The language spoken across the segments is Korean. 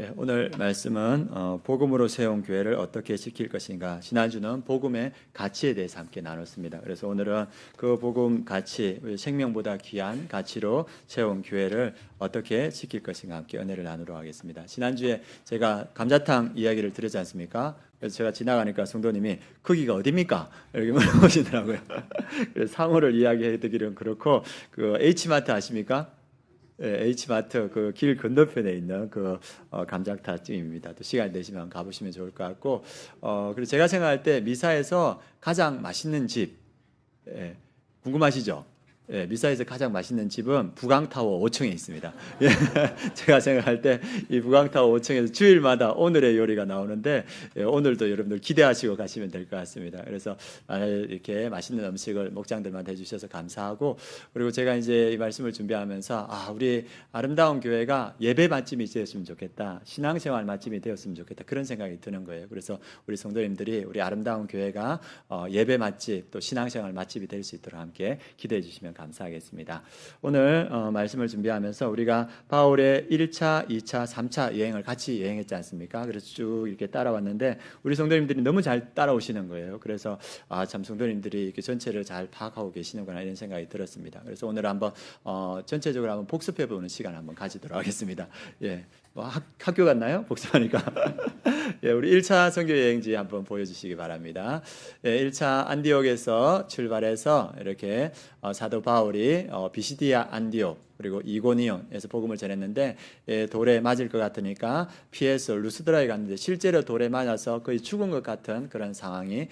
네, 오늘 말씀은 복음으로 세운 교회를 어떻게 지킬 것인가. 지난주는 복음의 가치에 대해서 함께 나눴습니다. 그래서 오늘은 그 복음 가치, 생명보다 귀한 가치로 세운 교회를 어떻게 지킬 것인가 함께 은혜를 나누러 하겠습니다. 지난주에 제가 감자탕 이야기를 드렸지 않습니까? 그래서 제가 지나가니까 성도님이 거기가 어디입니까? 이렇게 물어보시더라고요. 그래서 상호를 이야기해 드리기는 그렇고, 그 H마트 아십니까? H마트 그 길 건너편에 있는 그 감자탕집입니다. 또 시간 되시면 가보시면 좋을 것 같고, 그리고 제가 생각할 때 미사에서 가장 맛있는 집, 궁금하시죠? 미사에서 가장 맛있는 집은 부강타워 5층에 있습니다. 제가 생각할 때 이 부강타워 5층에서 주일마다 오늘의 요리가 나오는데, 오늘도 여러분들 기대하시고 가시면 될 것 같습니다. 그래서 이렇게 맛있는 음식을 목장들만 해주셔서 감사하고, 그리고 제가 이제 이 말씀을 준비하면서 우리 아름다운 교회가 예배 맛집이 되었으면 좋겠다, 신앙생활 맛집이 되었으면 좋겠다, 그런 생각이 드는 거예요. 그래서 우리 성도님들이 우리 아름다운 교회가 예배 맛집 또 신앙생활 맛집이 될 수 있도록 함께 기대해 주시면 감사하겠습니다. 오늘 말씀을 준비하면서 우리가 바울의 1차, 2차, 3차 여행을 같이 여행했지 않습니까? 그래서 쭉 이렇게 따라왔는데 우리 성도님들이 너무 잘 따라오시는 거예요. 그래서 참 성도님들이 이렇게 전체를 잘 파악하고 계시는구나 이런 생각이 들었습니다. 그래서 오늘 한번 전체적으로 한번 복습해 보는 시간 한번 가지도록 하겠습니다. 학교 갔나요? 복습하니까. 우리 1차 선교 여행지 한번 보여주시기 바랍니다. 1차 안디옥에서 출발해서 이렇게 사도 바울이 비시디아 안디옥 그리고 이고니온에서 복음을 전했는데 돌에 맞을 것 같으니까 피해서 루스드라에 갔는데 실제로 돌에 맞아서 거의 죽은 것 같은 그런 상황이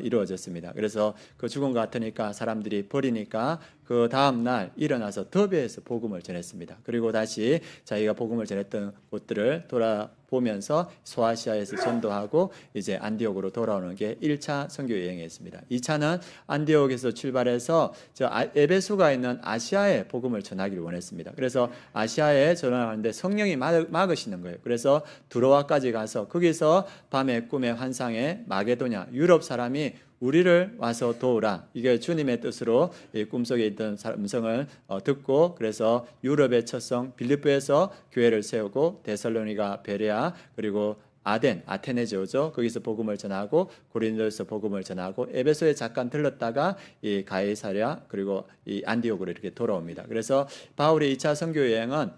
이루어졌습니다. 그래서 그 죽은 것 같으니까 사람들이 버리니까 그 다음 날 일어나서 더베에서 복음을 전했습니다. 그리고 다시 자기가 복음을 전했던 곳들을 돌아보면서 소아시아에서 전도하고 이제 안디옥으로 돌아오는 게 1차 선교 여행이었습니다. 2차는 안디옥에서 출발해서 에베소가 있는 아시아에 복음을 전하기를 원했습니다. 그래서 아시아에 전하는데 성령이 막으시는 거예요. 그래서 두로아까지 가서 거기서 밤의 꿈의 환상에 마게도냐 유럽 사람이 우리를 와서 도우라, 이게 주님의 뜻으로 꿈속에 있던 음성을 듣고 그래서 유럽의 첫 성 빌립보에서 교회를 세우고 데살로니가, 베레아 그리고 아테네죠죠. 거기서 복음을 전하고 고린도에서 복음을 전하고 에베소에 잠깐 들렀다가 이 가이사랴 그리고 이 안디옥으로 이렇게 돌아옵니다. 그래서 바울의 2차 선교 여행은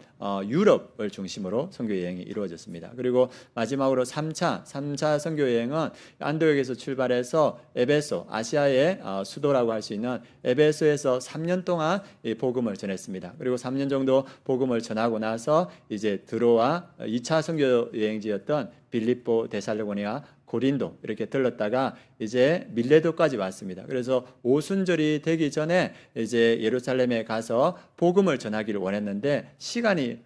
유럽을 중심으로 선교 여행이 이루어졌습니다. 그리고 마지막으로 3차 선교 여행은 안디옥에서 출발해서 에베소, 아시아의 수도라고 할 수 있는 에베소에서 3년 동안 이 복음을 전했습니다. 그리고 3년 정도 복음을 전하고 나서 이제 드로아 2차 선교 여행지였던 빌립보, 데살로니가, 고린도 이렇게 들렀다가 이제 밀레도까지 왔습니다. 그래서 오순절이 되기 전에 이제 예루살렘에 가서 복음을 전하기를 원했는데 시간이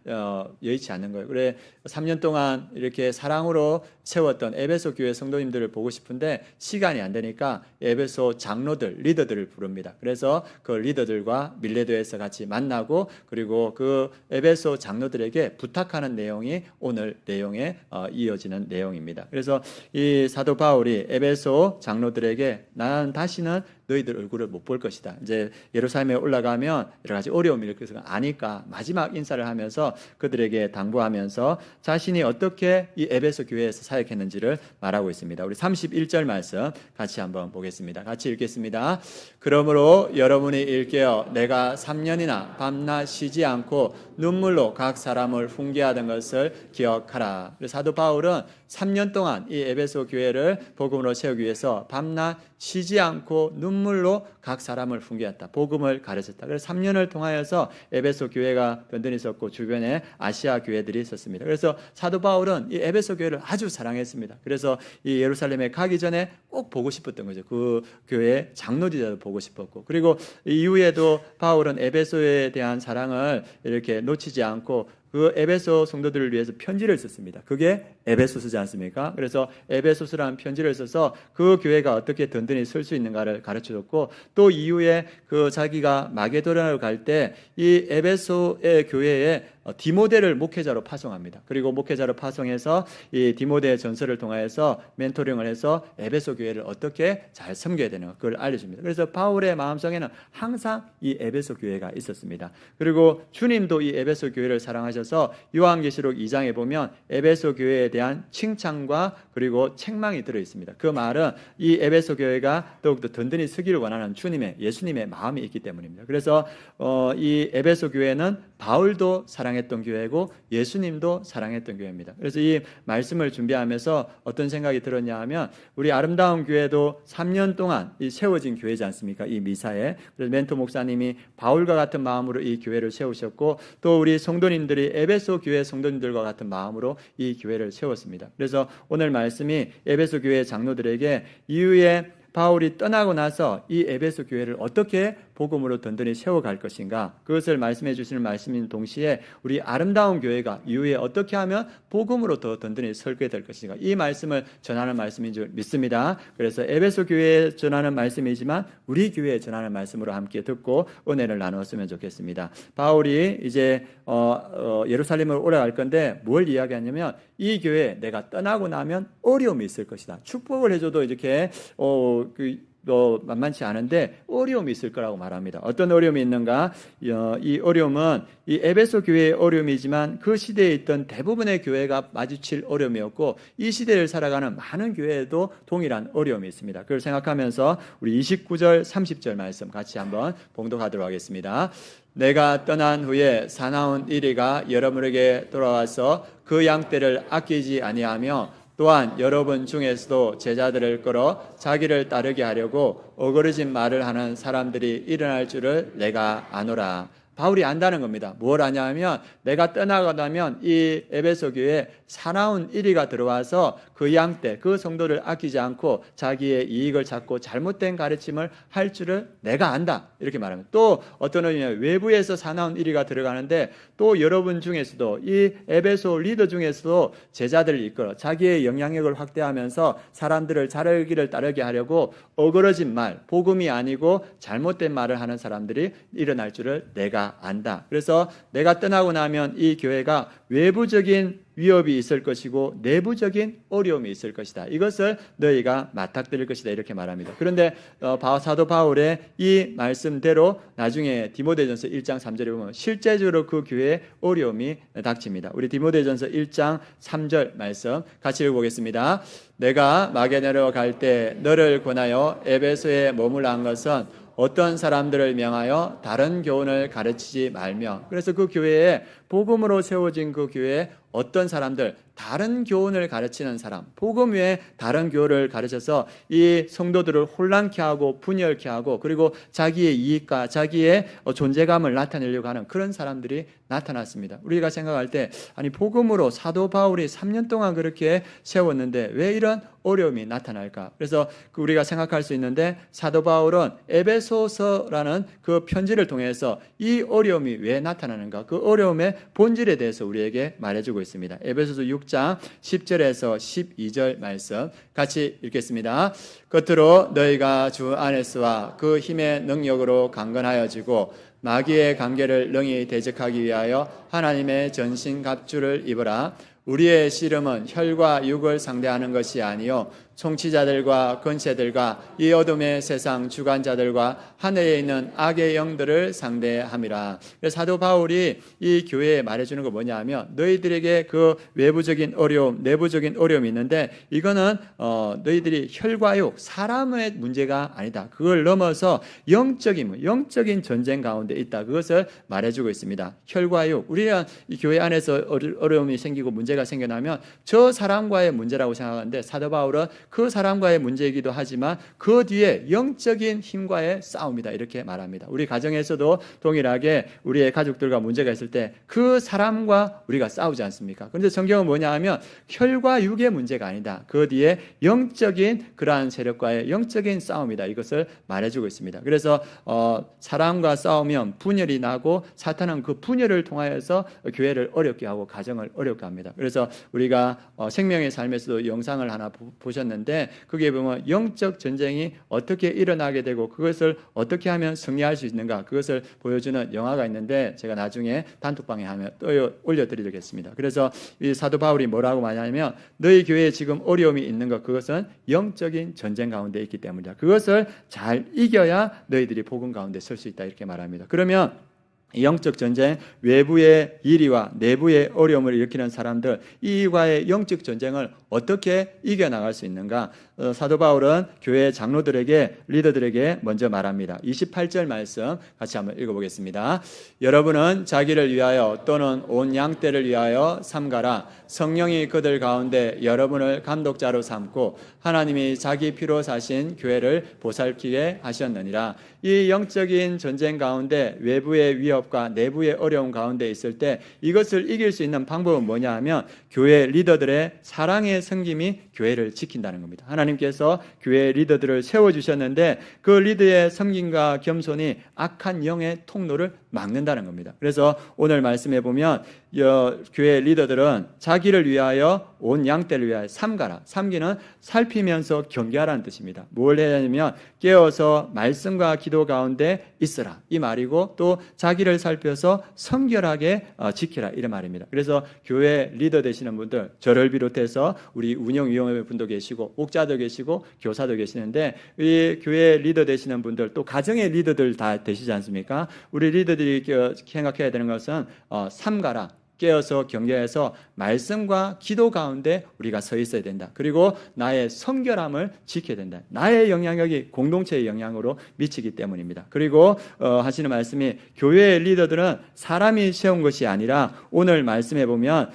여의치 않는 거예요. 그래 3년 동안 이렇게 사랑으로 세웠던 에베소 교회 성도님들을 보고 싶은데 시간이 안 되니까 에베소 장로들, 리더들을 부릅니다. 그래서 그 리더들과 밀레도에서 같이 만나고 그리고 그 에베소 장로들에게 부탁하는 내용이 오늘 내용에 이어지는 내용입니다. 그래서 이 사도 바울이 에베소 장로들에게 나는 다시는 너희들 얼굴을 못 볼 것이다. 이제 예루살렘에 올라가면 여러 가지 어려움이 있을 것을 아니까 마지막 인사를 하면서 그들에게 당부하면서 자신이 어떻게 이 에베소 교회에서 사역했는지를 말하고 있습니다. 우리 31절 말씀 같이 한번 보겠습니다. 같이 읽겠습니다. 그러므로 여러분이 일깨어 내가 3년이나 밤낮 쉬지 않고 눈물로 각 사람을 훈계하던 것을 기억하라. 사도 바울은 3년 동안 이 에베소 교회를 복음으로 세우기 위해서 밤낮 쉬지 않고 눈물로 각 사람을 훈계했다. 복음을 가르쳤다. 그래서 3년을 통하여서 에베소 교회가 든든히 있었고 주변에 아시아 교회들이 있었습니다. 그래서 사도 바울은 이 에베소 교회를 아주 사랑했습니다. 그래서 이 예루살렘에 가기 전에 꼭 보고 싶었던 거죠. 그 교회 장로들도 보고 싶었고 그리고 이후에도 바울은 에베소에 대한 사랑을 이렇게 놓치지 않고 그 에베소 성도들을 위해서 편지를 썼습니다. 그게 에베소서지 않습니까? 그래서 에베소서라는 편지를 써서 그 교회가 어떻게 든든히 설 수 있는가를 가르쳐줬고 또 이후에 그 자기가 마게도냐로 갈 때 이 에베소의 교회에 디모데를 목회자로 파송합니다. 그리고 목회자로 파송해서 이 디모데 전서를 통하여서 멘토링을 해서 에베소 교회를 어떻게 잘 섬겨야 되는가 그걸 알려줍니다. 그래서 바울의 마음속에는 항상 이 에베소 교회가 있었습니다. 그리고 주님도 이 에베소 교회를 사랑하셔서 요한계시록 2장에 보면 에베소 교회에 대한 칭찬과 그리고 책망이 들어 있습니다. 그 말은 이 에베소 교회가 더욱더 든든히 서기를 원하는 예수님의 마음이 있기 때문입니다. 그래서 이 에베소 교회는 바울도 사랑했던 교회고 예수님도 사랑했던 교회입니다. 그래서 이 말씀을 준비하면서 어떤 생각이 들었냐 하면 우리 아름다운 교회도 3년 동안 이 세워진 교회지 않습니까? 이 미사에. 그래서 멘토 목사님이 바울과 같은 마음으로 이 교회를 세우셨고 또 우리 성도님들이 에베소 교회 성도님들과 같은 마음으로 이 교회를 세웠습니다. 그래서 오늘 말씀이 에베소 교회 장로들에게 이후에 바울이 떠나고 나서 이 에베소 교회를 어떻게 복음으로 든든히 세워갈 것인가 그것을 말씀해 주시는 말씀인 동시에 우리 아름다운 교회가 이후에 어떻게 하면 복음으로 더 든든히 설게 될 것인가 이 말씀을 전하는 말씀인 줄 믿습니다. 그래서 에베소 교회에 전하는 말씀이지만 우리 교회에 전하는 말씀으로 함께 듣고 은혜를 나누었으면 좋겠습니다. 바울이 이제 예루살렘으로 올라갈 건데 뭘 이야기하냐면 이 교회 내가 떠나고 나면 어려움이 있을 것이다. 축복을 해줘도 이렇게 만만치 않은데 어려움이 있을 거라고 말합니다. 어떤 어려움이 있는가? 이 어려움은 이 에베소 교회의 어려움이지만 그 시대에 있던 대부분의 교회가 마주칠 어려움이었고 이 시대를 살아가는 많은 교회에도 동일한 어려움이 있습니다. 그걸 생각하면서 우리 29절 30절 말씀 같이 한번 봉독하도록 하겠습니다. 내가 떠난 후에 사나운 이리가 여러분에게 돌아와서 그 양떼를 아끼지 아니하며 또한 여러분 중에서도 제자들을 끌어 자기를 따르게 하려고 어그러진 말을 하는 사람들이 일어날 줄을 내가 아노라. 바울이 안다는 겁니다. 뭘 아냐면 내가 떠나가다면 이 에베소 교회에 사나운 이리가 들어와서 그 양떼, 그 성도를 아끼지 않고 자기의 이익을 찾고 잘못된 가르침을 할 줄을 내가 안다. 이렇게 말합니다. 또 어떤 의미냐 외부에서 사나운 이리가 들어가는데 또 여러분 중에서도 이 에베소 리더 중에서도 제자들을 이끌어 자기의 영향력을 확대하면서 사람들을 자르기를 따르게 하려고 어그러진 말, 복음이 아니고 잘못된 말을 하는 사람들이 일어날 줄을 내가 안다. 그래서 내가 떠나고 나면 이 교회가 외부적인 위협이 있을 것이고 내부적인 어려움이 있을 것이다. 이것을 너희가 맞닥뜨릴 것이다. 이렇게 말합니다. 그런데 사도 바울의 이 말씀대로 나중에 디모데전서 1장 3절에 보면 실제적으로 그 교회에 어려움이 닥칩니다. 우리 디모데전서 1장 3절 말씀 같이 읽어보겠습니다. 내가 마게도냐로 갈 때 너를 권하여 에베소에 머물러 것은 어떤 사람들을 명하여 다른 교훈을 가르치지 말며 그래서 그 교회에 복음으로 세워진 그 교회에 어떤 사람들 다른 교훈을 가르치는 사람 복음 외에 다른 교훈을 가르쳐서 이 성도들을 혼란케 하고 분열케 하고 그리고 자기의 이익과 자기의 존재감을 나타내려고 하는 그런 사람들이 나타났습니다. 우리가 생각할 때 아니 복음으로 사도 바울이 3년 동안 그렇게 세웠는데 왜 이런 어려움이 나타날까? 그래서 우리가 생각할 수 있는데 사도 바울은 에베소서라는 그 편지를 통해서 이 어려움이 왜 나타나는가? 그 어려움의 본질에 대해서 우리에게 말해주고 있습니다. 에베소서 6장 10절에서 12절 말씀 같이 읽겠습니다. 겉으로 너희가 주 안에서와 그 힘의 능력으로 강건하여지고 마귀의 관계를 능히 대적하기 위하여 하나님의 전신갑주를 입으라. 우리의 씨름은 혈과 육을 상대하는 것이 아니요 총치자들과 권세들과 이 어둠의 세상 주관자들과 하늘에 있는 악의 영들을 상대함이라. 그래서 사도 바울이 이 교회에 말해주는 거 뭐냐 하면 너희들에게 그 외부적인 어려움 내부적인 어려움이 있는데 이거는 너희들이 혈과 육 사람의 문제가 아니다. 그걸 넘어서 영적인 전쟁 가운데 있다. 그것을 말해주고 있습니다. 혈과 육 우리는 이 교회 안에서 어려움이 생기고 문제가 생겨나면 저 사람과의 문제라고 생각하는데 사도 바울은 그 사람과의 문제이기도 하지만 그 뒤에 영적인 힘과의 싸움이다 이렇게 말합니다. 우리 가정에서도 동일하게 우리의 가족들과 문제가 있을 때 그 사람과 우리가 싸우지 않습니까? 그런데 성경은 뭐냐 하면 혈과 육의 문제가 아니다. 그 뒤에 영적인 그러한 세력과의 영적인 싸움이다. 이것을 말해주고 있습니다. 그래서 사람과 싸우면 분열이 나고 사탄은 그 분열을 통하여서 교회를 어렵게 하고 가정을 어렵게 합니다. 그래서 우리가 생명의 삶에서도 영상을 하나 보셨는데 있는데 거기에 보면 영적 전쟁이 어떻게 일어나게 되고 그것을 어떻게 하면 승리할 수 있는가 그것을 보여주는 영화가 있는데 제가 나중에 단톡방에 하면 또 올려드리겠습니다. 그래서 이 사도 바울이 뭐라고 말하냐면 너희 교회에 지금 어려움이 있는 것 그것은 영적인 전쟁 가운데 있기 때문이다. 그것을 잘 이겨야 너희들이 복음 가운데 설 수 있다 이렇게 말합니다. 그러면 영적 전쟁, 외부의 일이와 내부의 어려움을 일으키는 사람들 이와의 영적 전쟁을 어떻게 이겨나갈 수 있는가? 사도 바울은 교회 장로들에게 리더들에게 먼저 말합니다. 28절 말씀 같이 한번 읽어보겠습니다. 여러분은 자기를 위하여 또는 온 양떼를 위하여 삼가라. 성령이 그들 가운데 여러분을 감독자로 삼고 하나님이 자기 피로 사신 교회를 보살피게 하셨느니라. 이 영적인 전쟁 가운데 외부의 위협과 내부의 어려움 가운데 있을 때 이것을 이길 수 있는 방법은 뭐냐 하면 교회 리더들의 사랑의 섬김이 교회를 지킨다는 겁니다. 하나님께서 교회 리더들을 세워주셨는데 그 리더의 섬김과 겸손이 악한 영의 통로를 막는다는 겁니다. 그래서 오늘 말씀해 보면 교회 리더들은 자기를 위하여 온 양떼를 위하여 삼가라. 삼기는 살피면서 경계하라는 뜻입니다. 뭘 해야 하냐면 깨어서 말씀과 기도 가운데 있으라 이 말이고 또 자기를 살펴서 성결하게 지키라 이런 말입니다. 그래서 교회 리더 되시는 분들 저를 비롯해서 우리 운영위원회 분도 계시고 목자도 계시고 교사도 계시는데 이 교회 리더 되시는 분들 또 가정의 리더들 다 되시지 않습니까? 우리 리더들이 생각해야 되는 것은 삼가라 깨어서 경계해서 말씀과 기도 가운데 우리가 서 있어야 된다. 그리고 나의 성결함을 지켜야 된다. 나의 영향력이 공동체의 영향으로 미치기 때문입니다. 그리고 하시는 말씀이 교회의 리더들은 사람이 세운 것이 아니라 오늘 말씀해 보면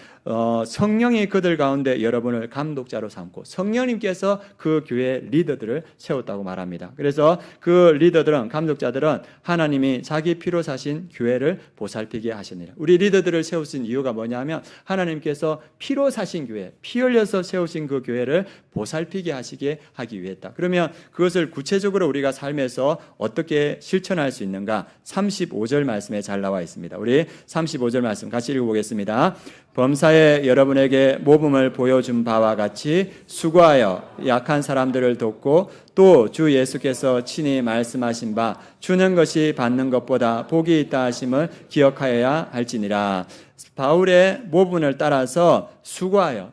성령이 그들 가운데 여러분을 감독자로 삼고 성령님께서 그 교회 리더들을 세웠다고 말합니다. 그래서 그 리더들은 감독자들은 하나님이 자기 피로 사신 교회를 보살피게 하시느니라. 우리 리더들을 세우신 이유가 뭐냐면 하나님께서 피로 사신 교회, 피 흘려서 세우신 그 교회를 보살피게 하기 위했다. 그러면 그것을 구체적으로 우리가 삶에서 어떻게 실천할 수 있는가? 35절 말씀에 잘 나와 있습니다. 우리 35절 말씀 같이 읽어보겠습니다. 범사에 여러분에게 모범을 보여준 바와 같이 수고하여 약한 사람들을 돕고 또 주 예수께서 친히 말씀하신 바 주는 것이 받는 것보다 복이 있다 하심을 기억하여야 할지니라. 바울의 모분을 따라서 수고하여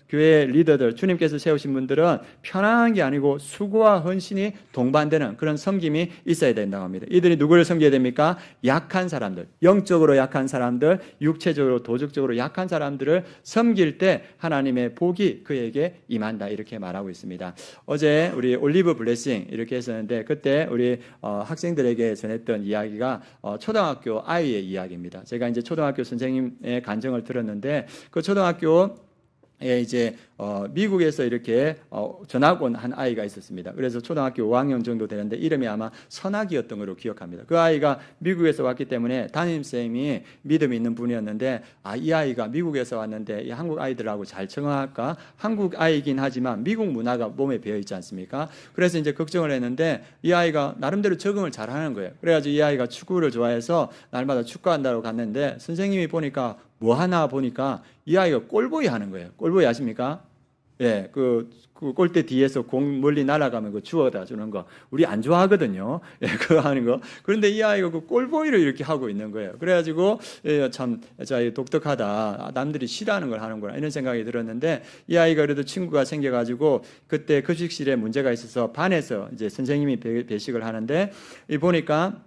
교회 리더들 주님께서 세우신 분들은 편안한 게 아니고 수고와 헌신이 동반되는 그런 섬김이 있어야 된다고 합니다. 이들이 누구를 섬겨야 됩니까? 약한 사람들, 영적으로 약한 사람들, 육체적으로 도적적으로 약한 사람들을 섬길 때 하나님의 복이 그에게 임한다 이렇게 말하고 있습니다. 어제 우리 올리브 블레싱 이렇게 했었는데 그때 우리 학생들에게 전했던 이야기가 초등학교 아이의 이야기입니다. 제가 이제 초등학교 선생님의 간증을 들었는데 그 초등학교 이제 미국에서 이렇게 전학 온 한 아이가 있었습니다. 그래서 초등학교 5학년 정도 되는데 이름이 아마 선학이었던 걸로 기억합니다. 그 아이가 미국에서 왔기 때문에 담임쌤이 믿음이 있는 분이었는데 이 아이가 미국에서 왔는데 이 한국 아이들하고 잘 적응할까? 한국 아이긴 하지만 미국 문화가 몸에 배어 있지 않습니까? 그래서 이제 걱정을 했는데 이 아이가 나름대로 적응을 잘 하는 거예요. 그래가지고 이 아이가 축구를 좋아해서 날마다 축구한다고 갔는데 선생님이 보니까 뭐 하나 보니까 이 아이가 골보이 하는 거예요. 골보이 아십니까? 예, 그 골대 뒤에서 공 멀리 날아가면 그 주워다 주는 거 우리 안 좋아하거든요. 예, 그거 하는 거. 그런데 이 아이가 그 골보이를 이렇게 하고 있는 거예요. 그래가지고 참 독특하다. 남들이 싫어하는 걸 하는구나 이런 생각이 들었는데 이 아이가 그래도 친구가 생겨가지고 그때 급식실에 문제가 있어서 반에서 이제 선생님이 배식을 하는데 보니까.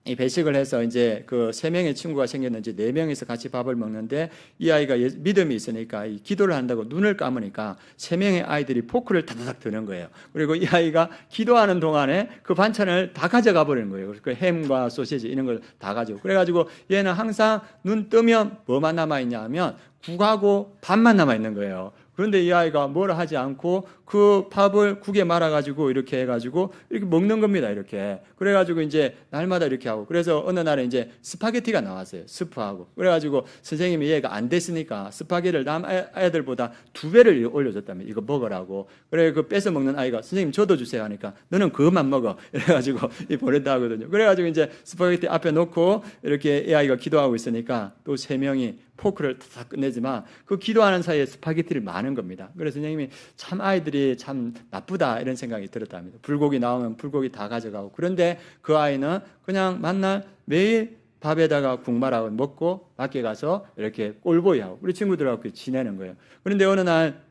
이 배식을 해서 이제 그 3명의 친구가 생겼는지 4명이서 같이 밥을 먹는데 이 아이가 믿음이 있으니까 이 기도를 한다고 눈을 감으니까 3명의 아이들이 포크를 다다닥 드는 거예요. 그리고 이 아이가 기도하는 동안에 그 반찬을 다 가져가 버리는 거예요. 그 햄과 소시지 이런 걸 다 가지고 그래가지고 얘는 항상 눈 뜨면 뭐만 남아 있냐 하면 국하고 밥만 남아 있는 거예요. 그런데 이 아이가 뭐라 하지 않고 그 밥을 국에 말아가지고 이렇게 해가지고 이렇게 먹는 겁니다. 이렇게. 그래가지고 이제 날마다 이렇게 하고. 그래서 어느 날에 이제 스파게티가 나왔어요. 스프하고. 그래가지고 선생님이 얘가 안 됐으니까 스파게티를 남 아이들보다 2배를 올려줬다면 이거 먹으라고. 그래 그 뺏어 먹는 아이가 선생님 저도 주세요 하니까 너는 그것만 먹어. 이래가지고 보냈다 하거든요. 그래가지고 이제 스파게티 앞에 놓고 이렇게 이 아이가 기도하고 있으니까 또 3명이 포크를 다 끝내지만 그 기도하는 사이에 스파게티를 많이 많은 겁니다. 그래서 선생님이 참 아이들이 참 나쁘다 이런 생각이 들었답니다. 불고기 나오면 불고기 다 가져가고, 그런데 그 아이는 그냥 만날 매일 밥에다가 국말하고 먹고 밖에 가서 이렇게 꼴보이하고 우리 친구들하고 지내는 거예요. 그런데 어느 날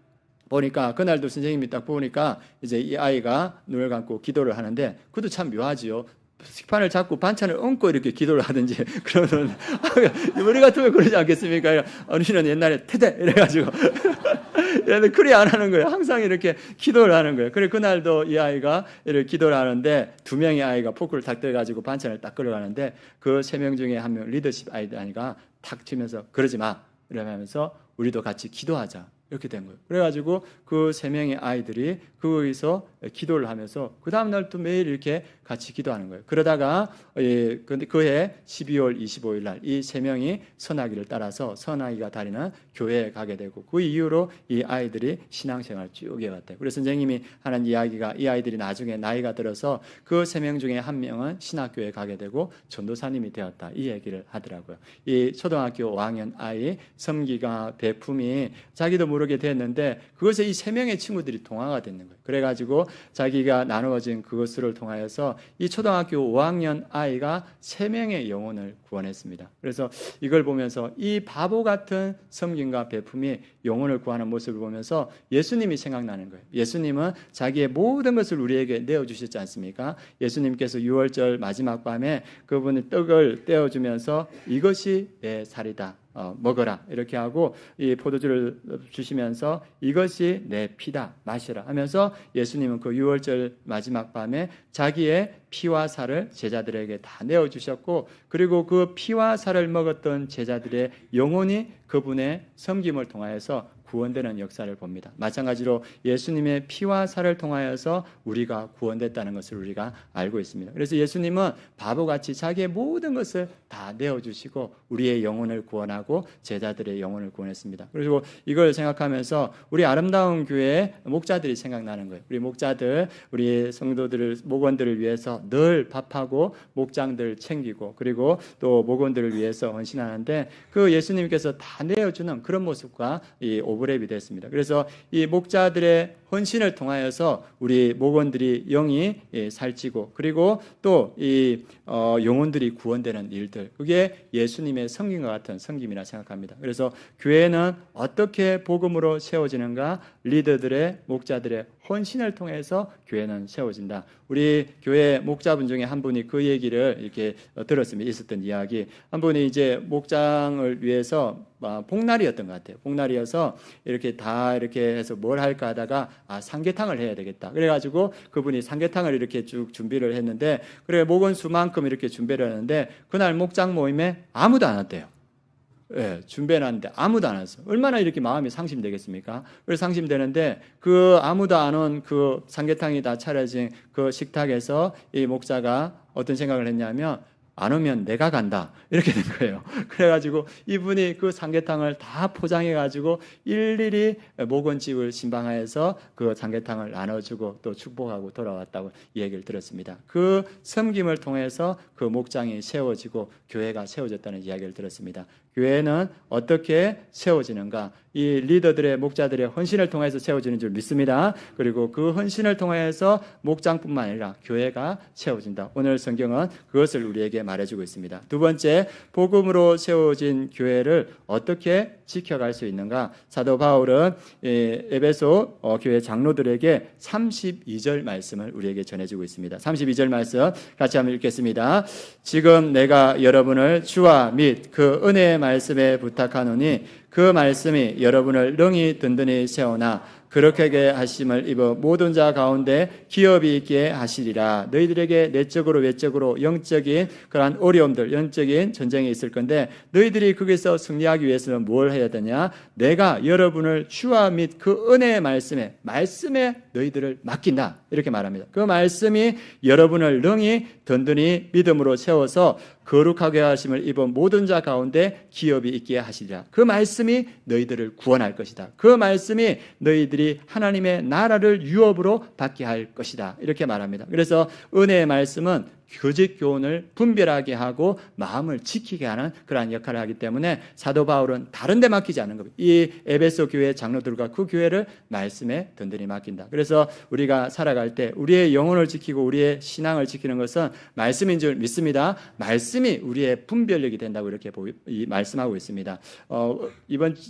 보니까, 그날도 선생님이 딱 보니까 이제 이 아이가 눈을 감고 기도를 하는데, 그것도 참 묘하지요. 식판을 잡고 반찬을 얹고 이렇게 기도를 하든지 그러면 우리 같으면 그러지 않겠습니까? 어르신은 옛날에 태대 이래가지고 얘는 그리 안 하는 거예요. 항상 이렇게 기도를 하는 거예요. 그래 그날도 이 아이가 이렇게 기도를 하는데, 두 명의 아이가 포크를 탁 들어가지고 반찬을 딱 끌어가는데, 그 세 명 중에 한 명 리더십 아이가 탁 치면서 그러지 마 이러면서 우리도 같이 기도하자 이렇게 된 거예요. 그래가지고 그 세 명의 아이들이 거기서 기도를 하면서 그 다음 날 또 매일 이렇게 같이 기도하는 거예요. 그러다가 근데 그해 12월 25일 날 이 세 명이 선아기를 따라서 선아기가 다니는 교회에 가게 되고, 그 이후로 이 아이들이 신앙생활 쭉 이어갔대요. 그래서 선생님이 하는 이야기가, 이 아이들이 나중에 나이가 들어서 그 세 명 중에 한 명은 신학교에 가게 되고 전도사님이 되었다, 이 얘기를 하더라고요. 이 초등학교 5학년 아이 섬기가 배품이 자기도 모르게 됐는데, 그것에 이 세 명의 친구들이 동화가 됐는 거예요. 그래가지고 자기가 나누어진 그것을 통하여서 이 초등학교 5학년 아이가 3명의 영혼을 구원했습니다. 그래서 이걸 보면서 이 바보 같은 섬김과 베품이 영혼을 구하는 모습을 보면서 예수님이 생각나는 거예요. 예수님은 자기의 모든 것을 우리에게 내어주셨지 않습니까? 예수님께서 유월절 마지막 밤에 그분이 떡을 떼어주면서 이것이 내 살이다, 먹어라 이렇게 하고, 이 포도주를 주시면서 이것이 내 피다, 마시라 하면서 예수님은 그 유월절 마지막 밤에 자기의 피와 살을 제자들에게 다 내어주셨고, 그리고 그 피와 살을 먹었던 제자들의 영혼이 그분의 섬김을 통하여서 구원되는 역사를 봅니다. 마찬가지로 예수님의 피와 살을 통하여서 우리가 구원됐다는 것을 우리가 알고 있습니다. 그래서 예수님은 바보같이 자기의 모든 것을 다 내어주시고 우리의 영혼을 구원하고 제자들의 영혼을 구원했습니다. 그리고 이걸 생각하면서 우리 아름다운 교회의 목자들이 생각나는 거예요. 우리 목자들, 우리 성도들을, 목원들을 위해서 늘 밥하고 목장들 챙기고, 그리고 또 목원들을 위해서 헌신하는데, 그 예수님께서 다 내어주는 그런 모습과 이 오브랩이 됐습니다. 그래서 이 목자들의 헌신을 통하여서 우리 목원들이 영이 살찌고, 그리고 또 이 영혼들이 구원되는 일들, 그게 예수님의 섬김과 같은 섬김이라 생각합니다. 그래서 교회는 어떻게 복음으로 세워지는가? 리더들의, 목자들의 헌신을 통해서 교회는 세워진다. 우리 교회 목자분 중에 한 분이 그 얘기를 이렇게 들었습니다. 있었던 이야기. 한 분이 이제 목장을 위해서 복날이었던 것 같아요. 복날이어서 이렇게 다 이렇게 해서 뭘 할까 하다가 삼계탕을 해야 되겠다. 그래가지고 그분이 삼계탕을 이렇게 쭉 준비를 했는데, 그래 목원 수만큼 이렇게 준비를 했는데, 그날 목장 모임에 아무도 안 왔대요. 예, 준비해놨는데 아무도 안 왔어. 얼마나 이렇게 마음이 상심되겠습니까? 그래서 상심되는데, 그 아무도 안 온 그 삼계탕이 다 차려진 그 식탁에서 이 목자가 어떤 생각을 했냐면, 안 오면 내가 간다 이렇게 된 거예요. 그래가지고 이분이 그 삼계탕을 다 포장해가지고 일일이 목원집을 신방하여서 그 삼계탕을 나눠주고 또 축복하고 돌아왔다고 얘기를 들었습니다. 그 섬김을 통해서 그 목장이 세워지고 교회가 세워졌다는 이야기를 들었습니다. 교회는 어떻게 세워지는가? 이 리더들의, 목자들의 헌신을 통해서 세워지는 줄 믿습니다. 그리고 그 헌신을 통해서 목장뿐만 아니라 교회가 세워진다. 오늘 성경은 그것을 우리에게 말해주고 있습니다. 두 번째, 복음으로 세워진 교회를 어떻게 지켜갈 수 있는가? 사도 바울은 에베소 교회 장로들에게 32절 말씀을 우리에게 전해주고 있습니다. 32절 말씀 같이 한번 읽겠습니다. 지금 내가 여러분을 주와 및 그 은혜의 말씀에 부탁하노니 그 말씀이 여러분을 능히 든든히 세우나 그렇게 하심을 입어 모든 자 가운데 기업이 있게 하시리라. 너희들에게 내적으로 외적으로 영적인 그러한 어려움들, 영적인 전쟁이 있을 건데, 너희들이 거기서 승리하기 위해서는 뭘 해야 되냐? 내가 여러분을 주와 및 그 은혜의 말씀에 너희들을 맡긴다 이렇게 말합니다. 그 말씀이 여러분을 능히 든든히 믿음으로 세워서 거룩하게 하심을 입은 모든 자 가운데 기업이 있게 하시리라. 그 말씀이 너희들을 구원할 것이다. 그 말씀이 너희들이 하나님의 나라를 유업으로 받게 할 것이다 이렇게 말합니다. 그래서 은혜의 말씀은 거짓 교훈을 분별하게 하고 마음을 지키게 하는 그러한 역할을 하기 때문에 사도 바울은 다른 데 맡기지 않는 겁니다. 이 에베소 교회 장로들과 그 교회를 말씀에 든든히 맡긴다. 그래서 우리가 살아갈 때 우리의 영혼을 지키고 우리의 신앙을 지키는 것은 말씀인 줄 믿습니다. 말씀이 우리의 분별력이 된다고 이렇게 말씀하고 있습니다.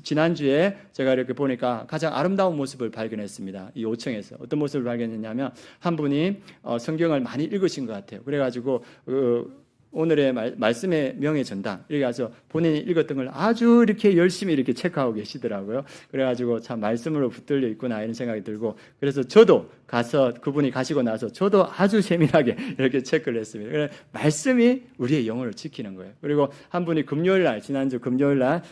지난주에 제가 이렇게 보니까 가장 아름다운 모습을 발견했습니다. 이 5층에서 어떤 모습을 발견했냐면 한 분이 성경을 많이 읽으신 것 같아요. 그래가지고 오늘의 말씀의 명예 전당 이렇게 해서 본인이 읽었던 걸 아주 이렇게 열심히 이렇게 체크하고 계시더라고요. 그래가지고 참 말씀으로 붙들려 있구나 이런 생각이 들고, 그래서 저도 가서 그분이 가시고 나서 저도 아주 세밀하게 이렇게 체크를 했습니다. 그래서 말씀이 우리의 영혼을 지키는 거예요. 그리고 한 분이 지난주 금요일날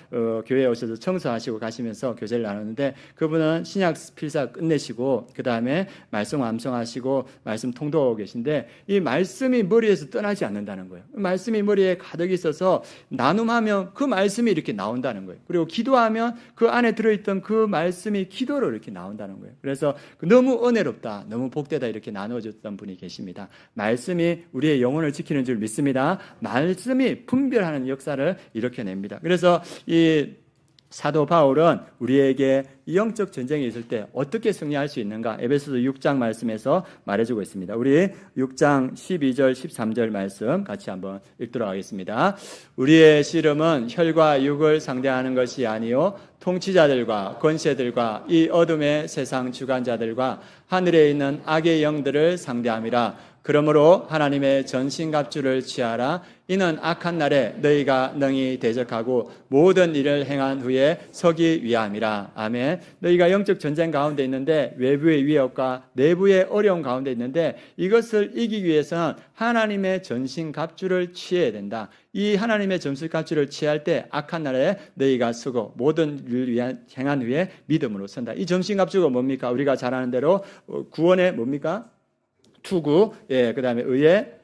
교회에 오셔서 청소하시고 가시면서 교제를 나눴는데, 그분은 신약 필사 끝내시고 그 다음에 말씀 암송하시고 말씀 통독하고 계신데, 이 말씀이 머리에서 떠나지 않는다는 거예요. 말씀이 머리에 가득 있어서 나눔하면 그 말씀이 이렇게 나온다는 거예요. 그리고 기도하면 그 안에 들어있던 그 말씀이 기도로 이렇게 나온다는 거예요. 그래서 너무 은혜롭다, 너무 복되다 이렇게 나누어졌던 분이 계십니다. 말씀이 우리의 영혼을 지키는 줄 믿습니다. 말씀이 분별하는 역사를 일으켜냅니다. 그래서 이 사도 바울은 우리에게 영적 전쟁이 있을 때 어떻게 승리할 수 있는가, 에베소서 6장 말씀에서 말해주고 있습니다. 우리 6장 12절 13절 말씀 같이 한번 읽도록 하겠습니다. 우리의 씨름은 혈과 육을 상대하는 것이 아니요 통치자들과 권세들과 이 어둠의 세상 주관자들과 하늘에 있는 악의 영들을 상대함이라. 그러므로 하나님의 전신갑주를 취하라. 이는 악한 날에 너희가 능히 대적하고 모든 일을 행한 후에 서기 위함이라. 아멘. 너희가 영적 전쟁 가운데 있는데, 외부의 위협과 내부의 어려움 가운데 있는데, 이것을 이기기 위해서는 하나님의 전신갑주를 취해야 된다. 이 하나님의 전신갑주를 취할 때 악한 날에 너희가 서고 모든 일을 행한 후에 믿음으로 선다. 이 전신갑주가 뭡니까? 우리가 잘 아는 대로 구원의 뭡니까? 투구, 그 다음에 의의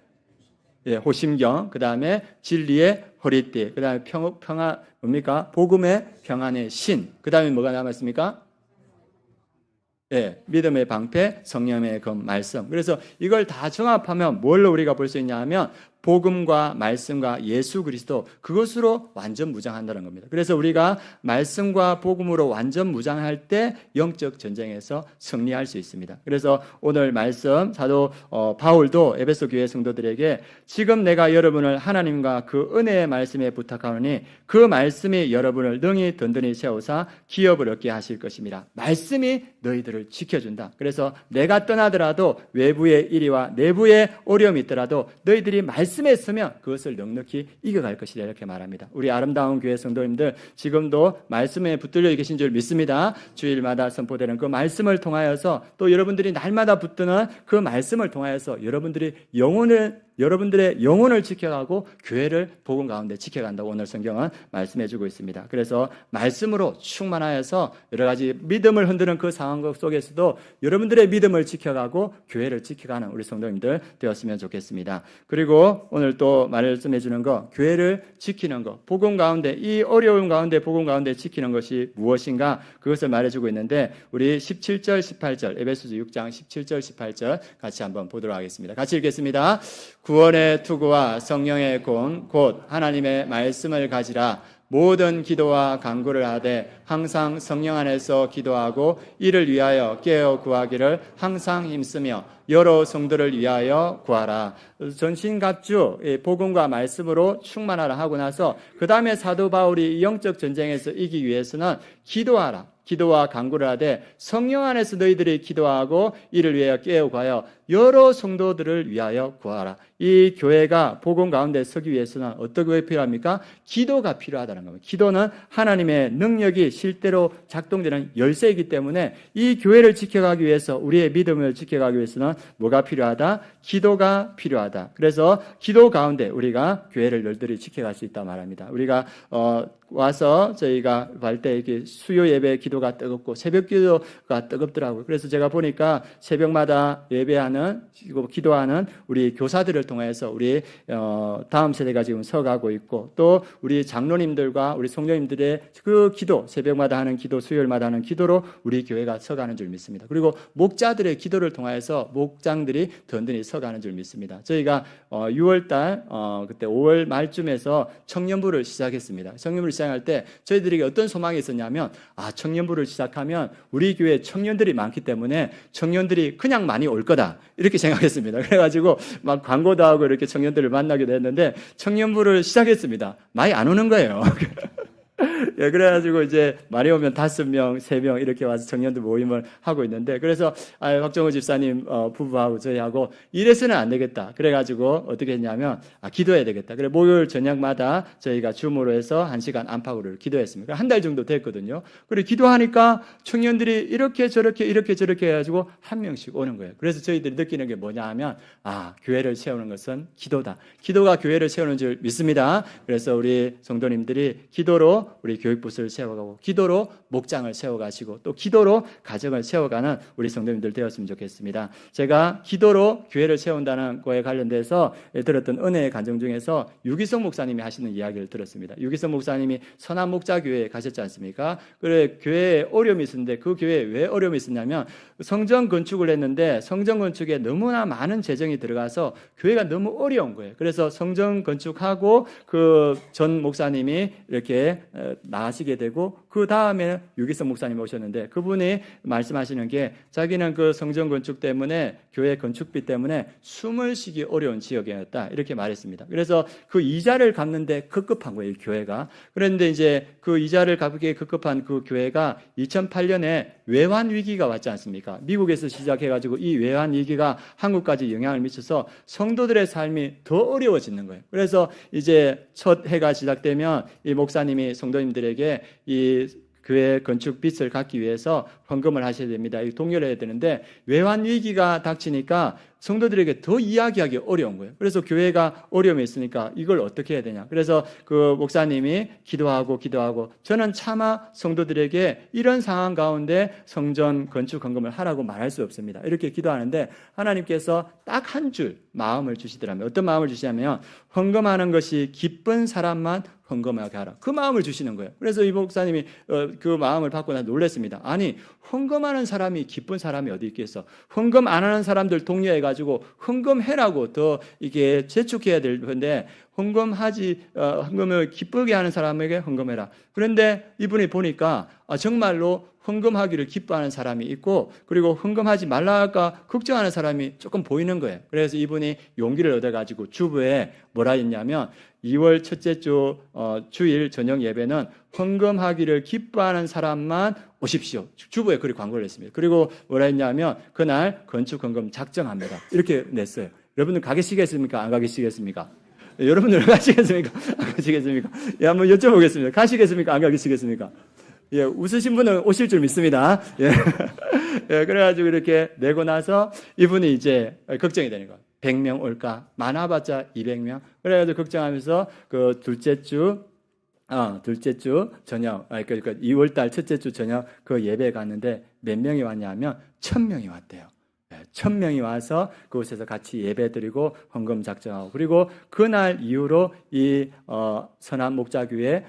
호심경, 그 다음에 진리의 허리띠, 그 다음에 평화 뭡니까? 복음의 평안의 신, 그 다음에 뭐가 남았습니까? 믿음의 방패, 성령의 검, 말씀. 그래서 이걸 다 종합하면 뭘로 우리가 볼 수 있냐 하면 복음과 말씀과 예수 그리스도, 그것으로 완전 무장한다는 겁니다. 그래서 우리가 말씀과 복음으로 완전 무장할 때 영적 전쟁에서 승리할 수 있습니다. 그래서 오늘 말씀 사도 바울도 에베소 교회 성도들에게 지금 내가 여러분을 하나님과 그 은혜의 말씀에 부탁하노니 그 말씀이 여러분을 능히 든든히 세우사 기업을 얻게 하실 것입니다. 말씀이 너희들을 지켜준다. 그래서 내가 떠나더라도 외부의 일이와 내부의 어려움이 있더라도 너희들이 말씀에 있으면 그것을 넉넉히 이겨갈 것이라 이렇게 말합니다. 우리 아름다운 교회 성도님들, 지금도 말씀에 붙들려 계신 줄 믿습니다. 주일마다 선포되는 그 말씀을 통하여서, 또 여러분들이 날마다 붙드는 그 말씀을 통하여서 여러분들의 영혼을 지켜가고 교회를 복음 가운데 지켜간다고 오늘 성경은 말씀해주고 있습니다. 그래서 말씀으로 충만하여서 여러 가지 믿음을 흔드는 그 상황 속에서도 여러분들의 믿음을 지켜가고 교회를 지켜가는 우리 성도님들 되었으면 좋겠습니다. 그리고 오늘 또 말씀해주는 거, 교회를 지키는 거, 복음 가운데, 이 어려움 가운데 복음 가운데 지키는 것이 무엇인가, 그것을 말해주고 있는데, 우리 17절 18절 에베소서 6장 17절 18절 같이 한번 보도록 하겠습니다. 같이 읽겠습니다. 구원의 투구와 성령의 곤, 곧 하나님의 말씀을 가지라. 모든 기도와 간구를 하되 항상 성령 안에서 기도하고 이를 위하여 깨어 구하기를 항상 힘쓰며 여러 성도를 위하여 구하라. 전신갑주, 복음과 말씀으로 충만하라 하고 나서 그 다음에 사도 바울이 영적 전쟁에서 이기기 위해서는 기도하라. 기도와 간구를 하되 성령 안에서 너희들이 기도하고 이를 위하여 깨어 구하여 여러 성도들을 위하여 구하라. 이 교회가 복음 가운데 서기 위해서는 어떤 게 필요합니까? 기도가 필요하다는 겁니다. 기도는 하나님의 능력이 실제로 작동되는 열쇠이기 때문에 이 교회를 지켜가기 위해서, 우리의 믿음을 지켜가기 위해서는 뭐가 필요하다? 기도가 필요하다. 그래서 기도 가운데 우리가 교회를 널널히 지켜갈 수 있다 말합니다. 우리가 와서 저희가 갈 때 이렇게 수요 예배 기도가 뜨겁고 새벽 기도가 뜨겁더라고요. 그래서 제가 보니까 새벽마다 예배하는 기도하는 우리 교사들을 통해서 우리 다음 세대가 지금 서가고 있고, 또 우리 장로님들과 우리 성도님들의 그 기도, 새벽마다 하는 기도, 수요일마다 하는 기도로 우리 교회가 서가는 줄 믿습니다. 그리고 목자들의 기도를 통해서 목장들이 든든히 서가는 줄 믿습니다. 저희가 6월달 그때 5월 말쯤에서 청년부를 시작했습니다. 청년부를 시작할 때 저희들에게 어떤 소망이 있었냐면, 청년부를 시작하면 우리 교회 청년들이 많기 때문에 청년들이 그냥 많이 올 거다, 이렇게 생각했습니다. 그래가지고 막 광고도 하고 이렇게 청년들을 만나기도 했는데, 청년부를 시작했습니다. 많이 안 오는 거예요. 예, 그래가지고 이제 많이 오면 5명, 3명 이렇게 와서 청년들 모임을 하고 있는데, 그래서 박정호 집사님 부부하고 저희하고 이래서는 안 되겠다. 그래가지고 어떻게 했냐면 기도해야 되겠다. 그래 목요일 저녁마다 저희가 줌으로 해서 1시간 안팎으로 기도했습니다. 한 달 정도 됐거든요. 그리고 기도하니까 청년들이 이렇게 저렇게 해가지고 한 명씩 오는 거예요. 그래서 저희들이 느끼는 게 뭐냐 하면, 교회를 세우는 것은 기도다. 기도가 교회를 세우는 줄 믿습니다. 그래서 우리 성도님들이 기도로 우리 교육부서를 세워가고, 기도로 목장을 세워가시고, 또 기도로 가정을 세워가는 우리 성도님들 되었으면 좋겠습니다. 제가 기도로 교회를 세운다는 거에 관련돼서 들었던 은혜의 간증 중에서 유기성 목사님이 하시는 이야기를 들었습니다. 유기성 목사님이 선한 목자교회에 가셨지 않습니까? 그래, 교회에 어려움이 있었는데, 그 교회에 왜 어려움이 있었냐면 성전 건축을 했는데 성전 건축에 너무나 많은 재정이 들어가서 교회가 너무 어려운 거예요. 그래서 성전 건축하고 그 전 목사님이 이렇게 나가시게 되고, 그 다음에 유기성 목사님 오셨는데, 그분이 말씀하시는 게 자기는 그 성전 건축 때문에, 교회 건축비 때문에 숨을 쉬기 어려운 지역이었다, 이렇게 말했습니다. 그래서 그 이자를 갚는데 급급한 거예요, 교회가. 그런데 이제 그 이자를 갚기에 급급한 그 교회가 2008년에 외환 위기가 왔지 않습니까? 미국에서 시작해가지고 이 외환 위기가 한국까지 영향을 미쳐서 성도들의 삶이 더 어려워지는 거예요. 그래서 이제 첫 해가 시작되면 이 목사님이 성도님들에게 이 교회 건축 빚을 갚기 위해서 헌금을 하셔야 됩니다. 동요를 해야 되는데, 외환 위기가 닥치니까 성도들에게 더 이야기하기 어려운 거예요. 그래서 교회가 어려움이 있으니까 이걸 어떻게 해야 되냐. 그래서 그 목사님이 기도하고 저는 차마 성도들에게 이런 상황 가운데 성전 건축 헌금을 하라고 말할 수 없습니다. 이렇게 기도하는데 하나님께서 딱 한 줄 마음을 주시더라면, 어떤 마음을 주시냐면, 헌금하는 것이 기쁜 사람만 헌금하게 하라. 그 마음을 주시는 거예요. 그래서 이 목사님이 그 마음을 받고 나 놀랐습니다. 아니, 헌금하는 사람이 기쁜 사람이 어디 있겠어? 헌금 안 하는 사람들 독려해가지고 헌금해라고 더 이게 재촉해야 될 텐데, 헌금을 기쁘게 하는 사람에게 헌금해라. 그런데 이분이 보니까 정말로 헌금하기를 기뻐하는 사람이 있고, 그리고 헌금하지 말라까 걱정하는 사람이 조금 보이는 거예요. 그래서 이분이 용기를 얻어가지고 주부에 뭐라 했냐면, 2월 첫째 주 주일 저녁 예배는 헌금하기를 기뻐하는 사람만 오십시오. 주부에 그렇게 광고를 했습니다. 그리고 뭐라 했냐면, 그날 건축 헌금 작정합니다, 이렇게 냈어요. 여러분들 가시겠습니까? 안 가시겠습니까? 여러분들 가시겠습니까? 안 가시겠습니까? 예, 한번 여쭤보겠습니다. 가시겠습니까? 안 가시겠습니까? 예, 웃으신 분은 오실 줄 믿습니다. 예. 예, 그래가지고 이렇게 내고 나서 이분이 이제 걱정이 되는 거예요. 100명 올까? 많아봤자 200명. 그래가지고 걱정하면서 그 둘째 주 저녁, 그러니까 2월달 첫째 주 저녁 그 예배에 갔는데 몇 명이 왔냐면 1000명이 왔대요. 1000명이 와서 그곳에서 같이 예배드리고 헌금 작정하고, 그리고 그날 이후로 이 선한 목자교회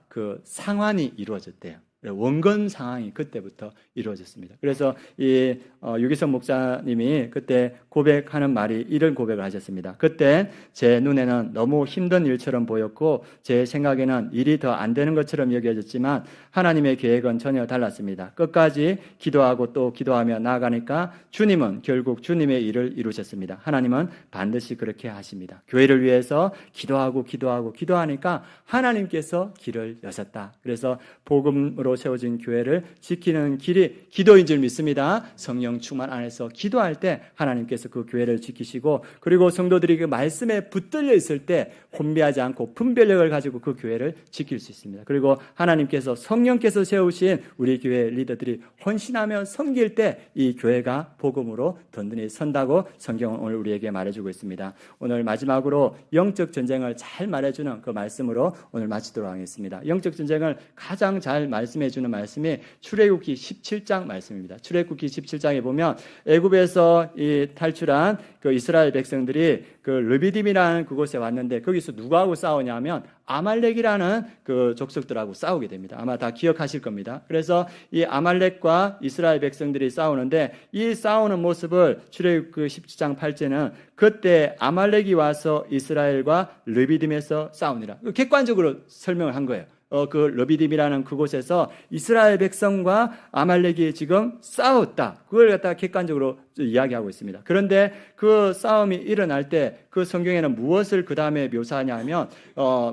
그 상환이 이루어졌대요. 원건 상황이 그때부터 이루어졌습니다. 그래서 이 유기성 목사님이 그때 고백하는 말이 이런 고백을 하셨습니다. 그때 제 눈에는 너무 힘든 일처럼 보였고 제 생각에는 일이 더 안 되는 것처럼 여겨졌지만 하나님의 계획은 전혀 달랐습니다. 끝까지 기도하고 또 기도하며 나아가니까 주님은 결국 주님의 일을 이루셨습니다. 하나님은 반드시 그렇게 하십니다. 교회를 위해서 기도하니까 하나님께서 길을 여셨다. 그래서 복음으로 세워진 교회를 지키는 길이 기도인 줄 믿습니다. 성령 충만 안에서 기도할 때 하나님께서 그 교회를 지키시고, 그리고 성도들이 그 말씀에 붙들려 있을 때 혼미하지 않고 분별력을 가지고 그 교회를 지킬 수 있습니다. 그리고 하나님께서 성령께서 세우신 우리 교회 리더들이 헌신하며 섬길 때 이 교회가 복음으로 든든히 선다고 성경은 오늘 우리에게 말해주고 있습니다. 오늘 마지막으로 영적 전쟁을 잘 말해주는 그 말씀으로 오늘 마치도록 하겠습니다. 영적 전쟁을 가장 잘 말씀해 말씀해 주는 말씀이 출애굽기 17장 말씀입니다. 출애굽기 17장에 보면 애굽에서 이 탈출한 그 이스라엘 백성들이 그 르비딤이라는 그곳에 왔는데 거기서 누구하고 싸우냐면 아말렉이라는 그 족속들하고 싸우게 됩니다. 아마 다 기억하실 겁니다. 그래서 이 아말렉과 이스라엘 백성들이 싸우는데 이 싸우는 모습을 출애굽기 17장 8절에는 그때 아말렉이 와서 이스라엘과 르비딤에서 싸우니라. 객관적으로 설명을 한 거예요. 그 르비딤이라는 그곳에서 이스라엘 백성과 아말렉이 지금 싸웠다. 그걸 갖다가 객관적으로 이야기하고 있습니다. 그런데 그 싸움이 일어날 때 그 성경에는 무엇을 그 다음에 묘사하냐면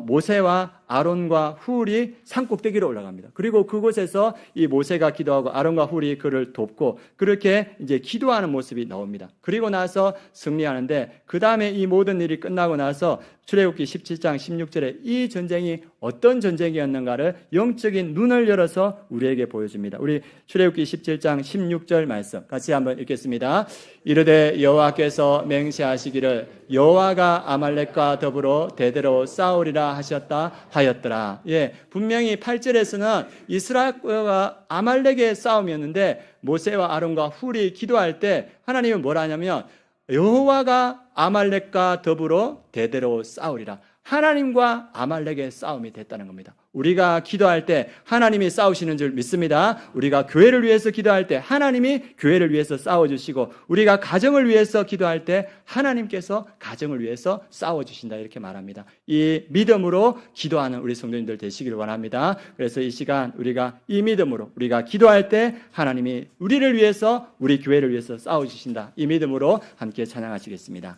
모세와 아론과 훌이 산 꼭대기로 올라갑니다. 그리고 그곳에서 이 모세가 기도하고 아론과 훌이 그를 돕고 그렇게 이제 기도하는 모습이 나옵니다. 그리고 나서 승리하는데 그 다음에 이 모든 일이 끝나고 나서 출애굽기 17장 16절에 이 전쟁이 어떤 전쟁이었는가를 영적인 눈을 열어서 우리에게 보여줍니다. 우리 출애굽기 17장 16절 말씀 같이 한번 읽겠습니다. 이르되 여호와께서 맹세하시기를 여호와가 아말렉과 더불어 대대로 싸우리라 하셨다 하였더라. 예, 분명히 8절에서는 이스라엘과 아말렉의 싸움이었는데 모세와 아론과 훌이 기도할 때 하나님은 뭐라 하냐면 여호와가 아말렉과 더불어 대대로 싸우리라. 하나님과 아말렉의 싸움이 됐다는 겁니다. 우리가 기도할 때 하나님이 싸우시는 줄 믿습니다. 우리가 교회를 위해서 기도할 때 하나님이 교회를 위해서 싸워주시고 우리가 가정을 위해서 기도할 때 하나님께서 가정을 위해서 싸워주신다 이렇게 말합니다. 이 믿음으로 기도하는 우리 성도님들 되시기를 원합니다. 그래서 이 시간 우리가 이 믿음으로 우리가 기도할 때 하나님이 우리를 위해서 우리 교회를 위해서 싸워주신다. 이 믿음으로 함께 찬양하시겠습니다.